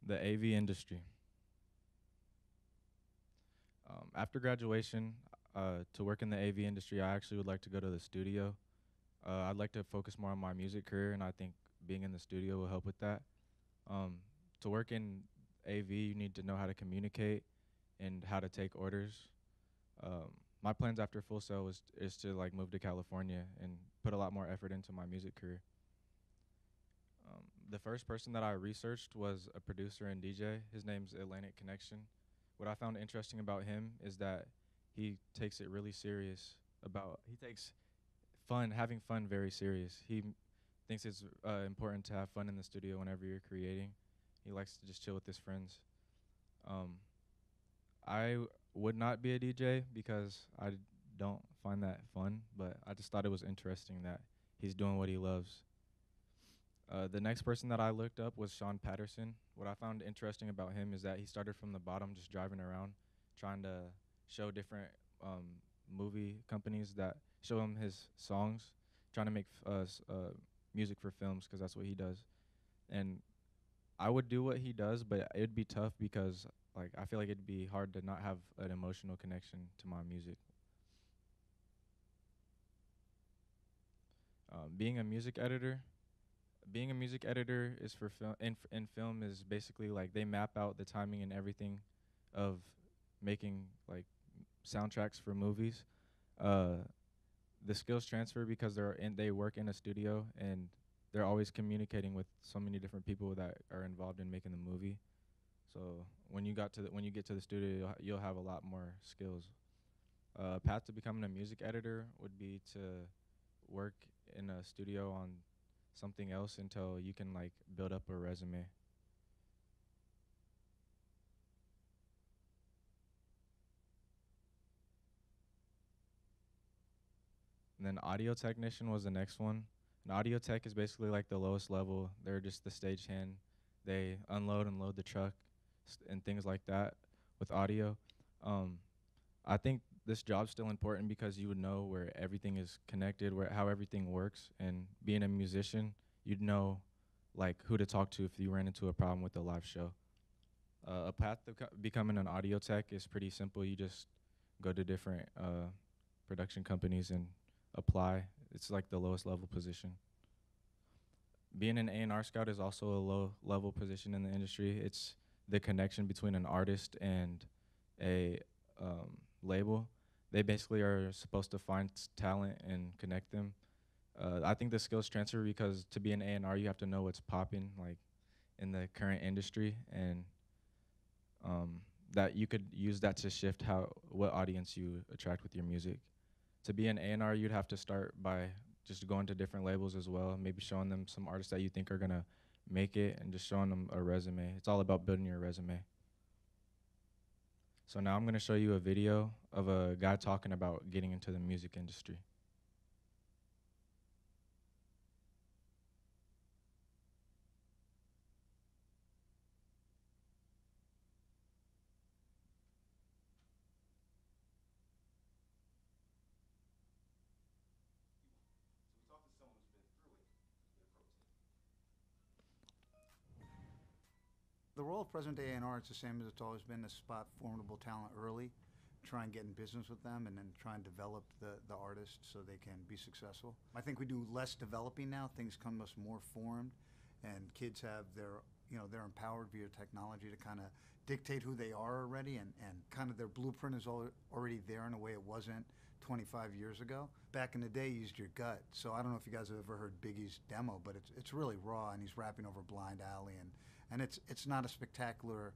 The AV industry. After graduation, to work in the AV industry, I actually would like to go to the studio. I'd like to focus more on my music career, and I think being in the studio will help with that. Um, to work in AV, you need to know how to communicate and how to take orders. My plans after Full Sail is to like move to California and put a lot more effort into my music career. The first person that I researched was a producer and DJ. His name's Atlantic Connection. What I found interesting about him is that he takes it really serious. He takes having fun very serious. Thinks it's important to have fun in the studio whenever you're creating. He likes to just chill with his friends. Um, I would not be a DJ because I don't find that fun, but I just thought it was interesting that he's doing what he loves. The next person that I looked up was Shawn Patterson. What I found interesting about him is that he started from the bottom, just driving around, trying to show different movie companies that show him his songs, trying to make music for films because that's what he does. And I would do what he does, but it'd be tough because like I feel like it'd be hard to not have an emotional connection to my music. Being a music editor, being a music editor is for film. In film is basically like they map out the timing and everything of making like soundtracks for movies. Uh, the skills transfer because they work in a studio and they're always communicating with so many different people that are involved in making the movie. So when you get to the studio, you'll have a lot more skills. Path to becoming a music editor would be to work in a studio on something else until you can like build up a resume. And then audio technician was the next one. An audio tech is basically like the lowest level. They're just the stagehand. They unload and load the truck and things like that with audio. Um, I think this job's still important because you would know where everything is connected, where how everything works, and being a musician, you'd know like who to talk to if you ran into a problem with the live show. A path to becoming an audio tech is pretty simple. You just go to different production companies and apply. It's like the lowest level position. Being an A&R scout is also a low level position in the industry. It's the connection between an artist and a label. They basically are supposed to find talent and connect them. I think the skills transfer because to be an A&R, you have to know what's popping like in the current industry, and that you could use that to shift what audience you attract with your music. To be an A&R, you'd have to start by just going to different labels as well, maybe showing them some artists that you think are gonna make it and just showing them a resume. It's all about building your resume. So now I'm gonna show you a video of a guy talking about getting into the music industry. The role of present-day A&R is the same as it's always been: to spot formidable talent early, try and get in business with them, and then try and develop the artist so they can be successful. I think we do less developing now. Things come to us more formed, and kids have they're empowered via technology to kind of dictate who they are already, and kind of their blueprint is already there in a way it wasn't 25 years ago. Back in the day, you used your gut. So I don't know if you guys have ever heard Biggie's demo, but it's really raw, and he's rapping over Blind Alley, and it's not a spectacular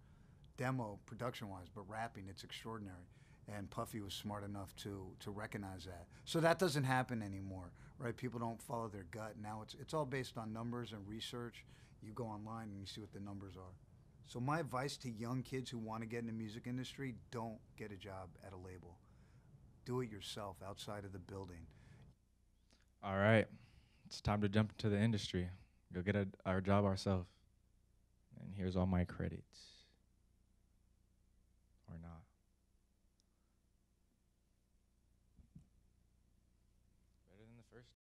demo production-wise, but rapping, it's extraordinary. And Puffy was smart enough to recognize that. So that doesn't happen anymore, right? People don't follow their gut. Now it's all based on numbers and research. You go online and you see what the numbers are. So my advice to young kids who want to get in the music industry: don't get a job at a label. Do it yourself outside of the building. All right, it's time to jump into the industry. Go get our job ourselves. And here's all my credits.